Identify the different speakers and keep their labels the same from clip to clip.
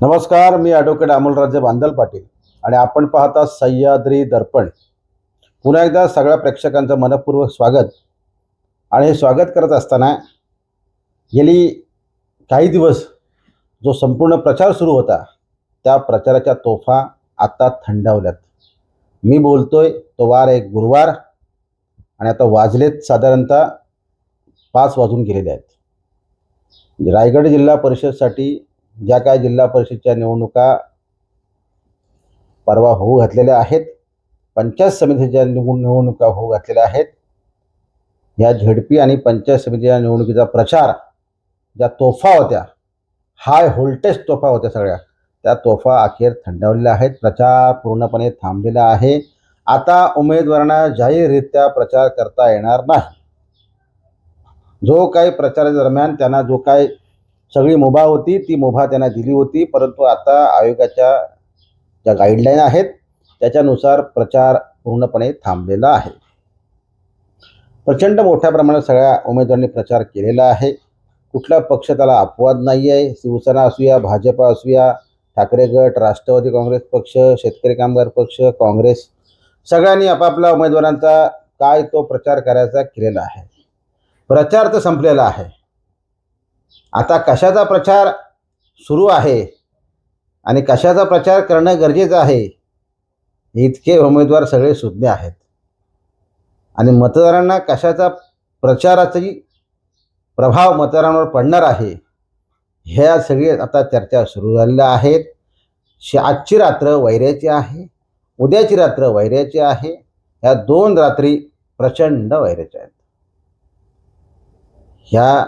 Speaker 1: नमस्कार, मी ॲडव्होकेट अमोलराजे बांदल पाटील आणि आपण पाहता सह्याद्री दर्पण. पुन्हा एकदा सगळ्या प्रेक्षकांचं मनपूर्वक स्वागत. आणि हे स्वागत करत असताना गेली काही दिवस जो संपूर्ण प्रचार सुरू होता त्या प्रचाराच्या तोफा आता थंडावल्यात. मी बोलतोय तो वार एक गुरुवार आणि आता वाजलेत साधारणतः 5 वाजून गेलेले आहेत. रायगड जिल्हा परिषदसाठी ज्या काय जिल्हा परिषदच्या निवडणुका परवा होऊ घातलेल्या आहेत, पंचायत समितीच्या निवडणुका होऊ घातलेल्या आहेत, या झेडपी आणि पंचायत समितीच्या निवडणुकीचा प्रचार ज्या तोफा होत्या, हाय व्होल्टेज तोफा होत्या, सगळ्या त्या तोफा अखेर थंडावलेल्या आहेत. प्रचार पूर्णपणे थांबलेला आहे. आता उमेदवारांना जाहीररित्या प्रचार करता येणार नाही. जो काही प्रचाराच्या दरम्यान त्यांना जो काही सगळी मुभा होती ती मुभा त्यांना दिली होती, परंतु आता आयोगाच्या ज्या गाईडलाईन आहेत त्याच्यानुसार प्रचार पूर्णपणे थांबलेला आहे. प्रचंड मोठ्या प्रमाणात सगळ्या उमेदवारांनी प्रचार केलेला आहे. कुठला पक्ष त्याला अपवाद नाही आहे. शिवसेना असूया, भाजपा असूया, ठाकरे गट, राष्ट्रवादी काँग्रेस पक्ष, शेतकरी कामगार पक्ष, काँग्रेस, सगळ्यांनी आपापल्या उमेदवारांचा काय तो प्रचार करायचा केलेला आहे. प्रचार तर संपलेला आहे. आता कशाचा प्रचार सुरू आहे आणि कशाचा प्रचार करणं गरजेचं आहे इतके उमेदवार सगळे सुज्ञ आहेत. आणि मतदारांना कशाचा प्रचाराची प्रभाव मतदारांवर पडणार आहे ह्या सगळी आता चर्चा सुरू झालेल्या आहेत. आजची रात्र वैऱ्याची आहे, उद्याची रात्र वैऱ्याची आहे. ह्या 2 रात्री प्रचंड वैऱ्याच्या आहेत. ह्या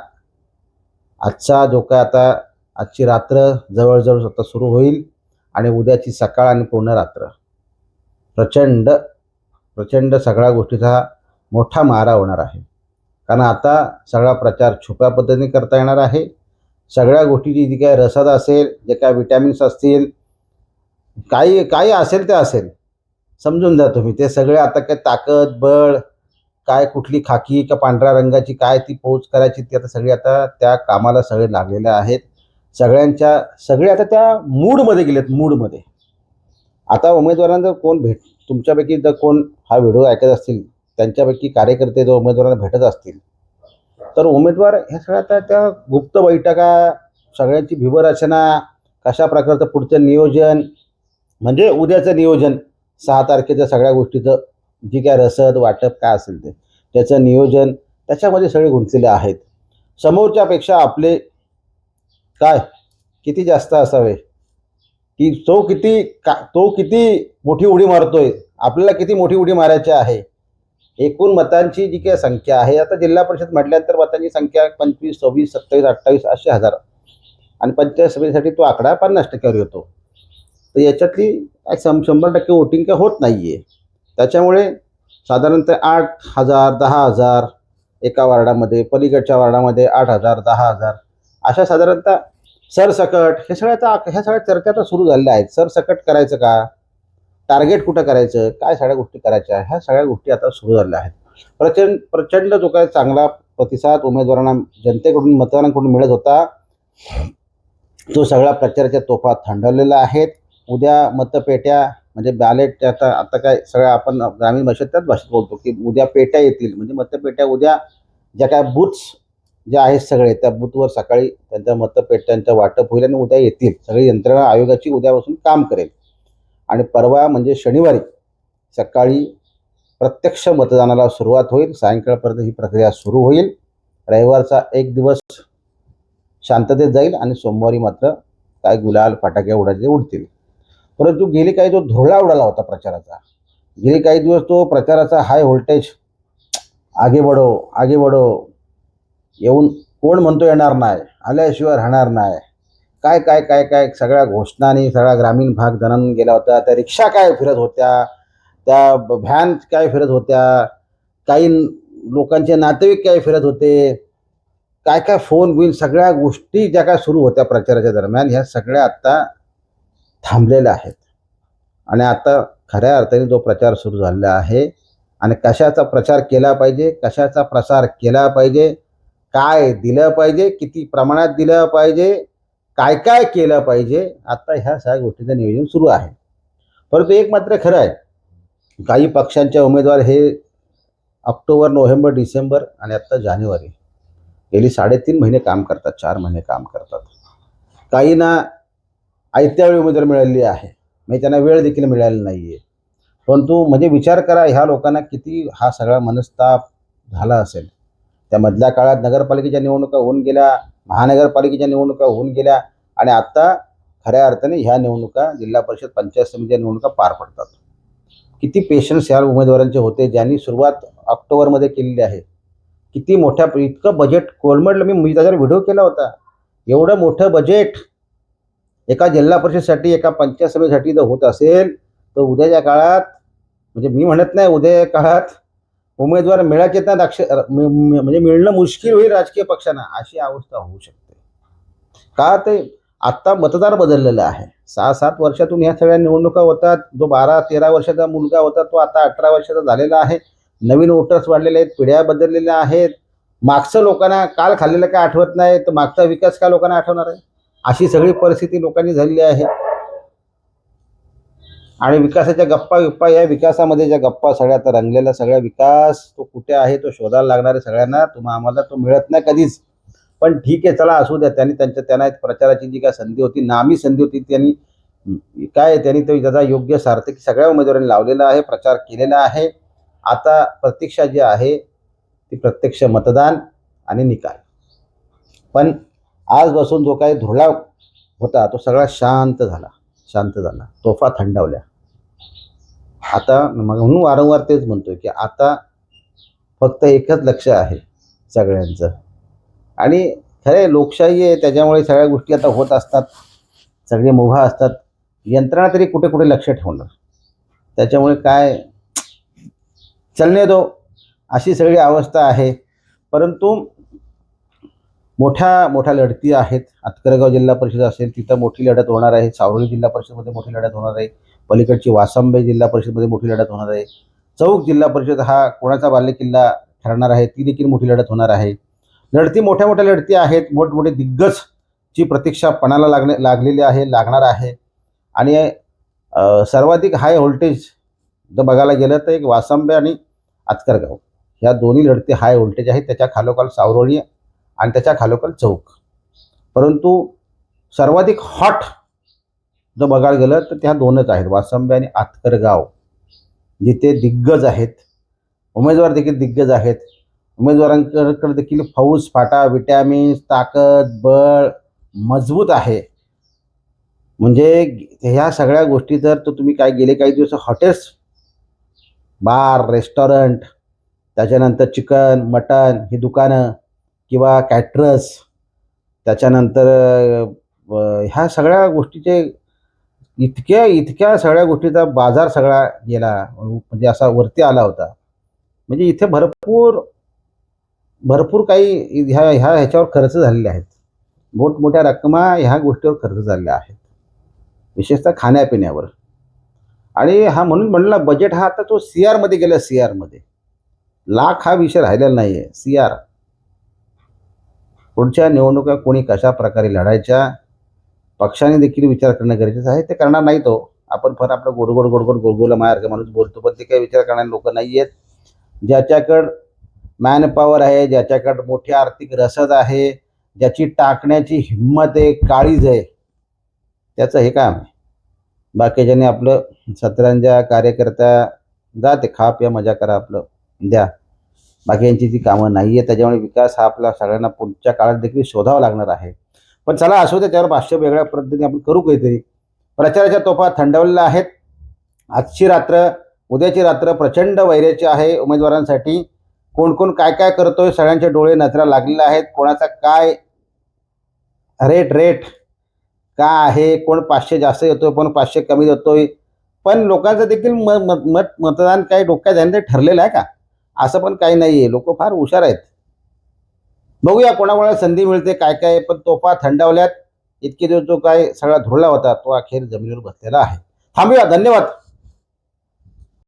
Speaker 1: आजचा जो काय आता आजची रात्र जवळजवळ आता सुरू होईल आणि उद्याची सकाळ आणि पूर्ण रात्र प्रचंड प्रचंड सगळ्या गोष्टीचा मोठा मारा होणार आहे. कारण आता सगळा प्रचार छुप्या पद्धतीने करता येणार आहे. सगळ्या गोष्टीची जी काय रसद असेल, जे काय विटॅमिन्स असतील, काही असेल ते असेल, समजून जा तुम्ही. ते सगळे आता काय ताकद बळ काय कुठली खाकी का पांढऱ्या रंगाची काय ती पोच करायची ती आता सगळी आता त्या कामाला सगळे लागलेले आहेत. सगळे आता त्या मूडमध्ये गेलेत. मूडमध्ये आता उमेदवारांना कोण तुमच्यापैकी जर कोण हा व्हिडिओ ऐकत असतील, त्यांच्यापैकी कार्यकर्ते जर उमेदवारांना भेटत असतील तर उमेदवार ह्या सगळ्या आता त्या गुप्त बैठका, सगळ्यांची व्यूहरचना, कशा प्रकारचं पुढचं नियोजन, म्हणजे उद्याचं नियोजन 6 तारखेच्या सगळ्या गोष्टीचं जी काय रसद वाटप काय असेल त्याचं नियोजन त्याच्यामध्ये सगळे गुंतलेले आहेत. समोरच्यापेक्षा आपले काय किती जास्त असावे, की तो किती मोठी उडी मारतोय, आपल्याला किती मोठी उडी मारायची आहे. एकूण मतांची जी काही संख्या आहे, आता जिल्हा परिषद म्हटल्यानंतर मतांची संख्या 25, 26, 27, 28 असे हजार आणि पंचायत समितीसाठी तो आकडा 50% येतो. तर याच्यातली 100% वोटिंग काय होत नाही आहे. त्याच्यामुळे साधारणतः 8,000, 10,000 एका वार्डामध्ये, पलीकडच्या वार्डामध्ये 8,000, 10,000 अशा साधारणतः सरसकट ह्या सगळ्या चर्चा आता सुरू झालेल्या आहेत. सरसकट करायचं का, टार्गेट कुठं करायचं, काय सगळ्या गोष्टी करायच्या, ह्या सगळ्या गोष्टी आता सुरू झालेल्या आहेत. प्रचंड जो काय चांगला प्रतिसाद उमेदवारांना जनतेकडून मतदारांकडून मिळत होता तो सगळा प्रचाराच्या तोफा थंडवलेला आहेत. उद्या मतपेट्या म्हणजे बॅलेट आता काय सगळ्या आपण ग्रामीण भाषेत त्याच भाषेत बोलतो की उद्या पेट्या येतील. म्हणजे मतपेट्या उद्या ज्या काय बूथ्स जे आहेत सगळे त्या बूथवर सकाळी त्यांच्या मतपेट्यांचं वाटप होईल आणि उद्या येतील. सगळी यंत्रणा आयोगाची उद्यापासून काम करेल आणि परवा म्हणजे शनिवारी सकाळी प्रत्यक्ष मतदानाला सुरुवात होईल. सायंकाळपर्यंत ही प्रक्रिया सुरू होईल. रविवारचा एक दिवस शांततेत जाईल आणि सोमवारी मात्र काय गुलाल फटाके उडतील. परंतु गेली काही जो धुरळा उडाला होता प्रचाराचा, गेली काही दिवस तो प्रचाराचा हाय व्होल्टेज आगे बढो येऊन कोण म्हणतो येणार नाही, आल्याशिवाय राहणार नाही, काय काय काय काय सगळ्या घोषणांनी सगळा ग्रामीण भाग दणाणून गेला होता. त्या रिक्षा काय फिरत होत्या, त्या व्हॅन काय फिरत होत्या, काही लोकांचे नातेवाईक काय फिरत होते, काय काय फोन बिन सगळ्या गोष्टी ज्या काय सुरू होत्या प्रचाराच्या दरम्यान ह्या सगळ्या आत्ता थांबलेल्या आहेत. आणि आता खऱ्या अर्थाने जो प्रचार सुरू झालेला आहे आणि कशाचा प्रचार केला पाहिजे, कशाचा प्रसार केला पाहिजे, काय दिलं पाहिजे, किती प्रमाणात दिलं पाहिजे, काय काय केलं पाहिजे, आता ह्या सगळ्या गोष्टीचं नियोजन सुरू आहे. परंतु एक मात्र खरं आहे, काही पक्षांचे उमेदवार हे ऑक्टोबर, नोव्हेंबर, डिसेंबर आणि आता जानेवारी गेली 3.5 महिने काम करतात, 4 महिने काम करतात. काहींना आयत्या वेळी उमेदवार मिळालेली आहे, म्हणजे त्यांना वेळ देखील मिळालेला नाही आहे. परंतु म्हणजे विचार करा, ह्या लोकांना किती हा सगळा मनस्ताप झाला असेल. त्या मधल्या काळात नगरपालिकेच्या निवडणुका होऊन गेल्या, महानगरपालिकेच्या निवडणुका होऊन गेल्या आणि आता खऱ्या अर्थाने ह्या निवडणुका, जिल्हा परिषद, पंचायत समितीच्या निवडणुका पार पडतात. किती पेशन्स ह्या उमेदवारांचे होते, ज्यांनी सुरुवात ऑक्टोबरमध्ये केलेली आहे. किती मोठ्या इतकं बजेट कोलमडलं. मी त्याच्यावर व्हिडिओ केला होता. एवढं मोठं बजेट एका जिल्हा परिषदेसाठी, एका पंचायत समितीसाठी जर होत असेल, तर उद्याच्या काळात, म्हणजे मी म्हणत नाही उद्याच्या काळात उमेदवार मिळायचे ना, म्हणजे मिळणं मुश्किल होईल राजकीय पक्षांना, अशी अवस्था होऊ शकते. का ते आत्ता मतदार बदललेला आहे. 6-7 वर्षातून ह्या सगळ्या निवडणुका होतात. जो 12-13 वर्षाचा मुलगा होता तो आता 18 वर्षाचा झालेला आहे. नवीन वोटर्स वाढलेले आहेत, पिढ्या बदललेल्या आहेत. मागचं लोकांना काल खाल्लेलं काय आठवत नाही, तर मागचा विकास काय लोकांना आठवणार आहे? अशी सगळी परिस्थिती लोकांनी झालेली आहे. आणि विकासाच्या गप्पा या विकासामध्ये ज्या गप्पा सगळ्या तर रंगलेला सगळा विकास तो कुठे आहे तो शोधायला लागणार आहे सगळ्यांना. आम्हाला तो मिळत नाही कधीच. पण ठीक आहे, चला असू द्या. त्यांना प्रचाराची जी काय संधी होती, नामी संधी होती, त्यांनी तो त्याचा योग्य सार्थकी सगळ्या उमेदवारांनी लावलेला आहे, प्रचार केलेला आहे. आता प्रतीक्षा जी आहे ती प्रत्यक्ष मतदान आणि निकाल. पण आज बसून जो काही धुरळा होता तो सगळा शांत झाला. तोफा थंडावल्या. आता म्हणून वारंवार तेच म्हणतोय की आता फक्त एकच लक्ष आहे सगळ्यांचं. आणि खरे लोकशाही आहे, त्याच्यामुळे सगळ्या गोष्टी आता होत असतात, सगळे मुभा असतात. यंत्रणा तरी कुठे कुठे लक्ष ठेवणार. त्याच्यामुळे काय चलने दो, अशी सगळी अवस्था आहे. परंतु मोठ्या लढती आहेत. आतकरगाव जिल्हा परिषद असेल तिथं मोठी लढत होणार आहे. सावळी जिल्हा परिषदमध्ये मोठी लढत होणार आहे. पलीकडची वासंबे जिल्हा परिषदमध्ये मोठी लढत होणार आहे. चौक जिल्हा परिषद हा कोणाचा बालेकिल्ला ठरणार आहे, ती देखील मोठी लढत होणार आहे. मोठ्या लढती आहेत. मोठमोठे दिग्गजची प्रतीक्षा पणाला लागलेली आहे, लागणार आहे. आणि सर्वाधिक हाय व्होल्टेज जर बघायला गेलं तर एक वासंबे आणि आतकरगाव ह्या दोन्ही लढती हाय व्होल्टेज आहेत. त्याच्या खालोखाल सावरोळी आणि त्याच्या खालोखाल चौक. परंतु सर्वाधिक हॉट जर बघायला गेलं तर त्या दोनच आहेत, वासंबे आणि आतकरगाव, जिथे दिग्गज आहेत, उमेदवार देखील दिग्गज आहेत. उमेदवारांकडे देखील फौज फाटा, विटॅमिन्स, ताकद, बळ मजबूत आहे. म्हणजे ह्या सगळ्या गोष्टी जर तुम्ही काय गेले काही दिवस हॉटेल्स, बार, रेस्टॉरंट, त्याच्यानंतर चिकन, मटन ही दुकानं किंवा कॅटरर्स, त्याच्यानंतर ह्या सगळ्या गोष्टीचे इतक्या सगळ्या गोष्टीचा बाजार सगळा गेला, म्हणजे असा वरती आला होता. म्हणजे इथे भरपूर काही ह्याच्यावर खर्च झालेले आहेत. मोठमोठ्या रक्कमा ह्या गोष्टीवर खर्च झालेल्या आहेत, विशेषतः खाण्यापिण्यावर. आणि हा म्हणून म्हणला बजेट हा आता तो CR मध्ये गेला. CR मध्ये लाख हा विषय राहिलेला नाहीये. CR पुढच्या निवडणुका कोणी कशा प्रकारे लढायच्या पक्षाने देखील विचार करणं गरजेचं आहे. ते करणार नाही तो. आपण फार आपलं गोडगोड मार्ग माणूस बोलतो, पण ते काही विचार करणारे लोक नाही आहेत. ज्याच्याकडं मॅनपॉवर आहे, ज्याच्याकडं मोठी आर्थिक रसद आहे, ज्याची टाकण्याची हिंमत आहे, काळीज आहे, त्याचं हे काम आहे. बाकीच्याने आपलं सतरंजा कार्यकर्ता जाते, खा प्या मजा करा, आपलं द्या. बाकीयांची जी कामं नाही आहे. त्याच्यामुळे विकास हा आपला सगळ्यांना पुढच्या काळात देखील शोधावा लागणार आहे. पण चला असू दे, त्यावर भाष्य वेगळ्या पद्धतीने आपण करू काहीतरी. प्रचाराच्या तोफा थंडावलेल्या आहेत. आजची रात्र, उद्याची रात्र प्रचंड वैऱ्याची आहे उमेदवारांसाठी. कोण काय करतोय, सगळ्यांचे डोळे नजरा लागलेले आहेत. कोणाचा काय रेट काय आहे, कोण 500 जास्त येतोय, कोण 500 कमी देतोय. पण लोकांचं देखील मतदान काही डोक्यात ध्यान ठरलेलं आहे का, असं पण काही नाहीये. लोक फार हुशार आहेत. बघूया कोणाकोणाला संधी मिळते, काय. पण तोफा थंडावल्यात. इतके दिवस जो काय सगळा धुरळा होता तो अखेर जमिनीवर बसलेला आहे. थांबूया. धन्यवाद.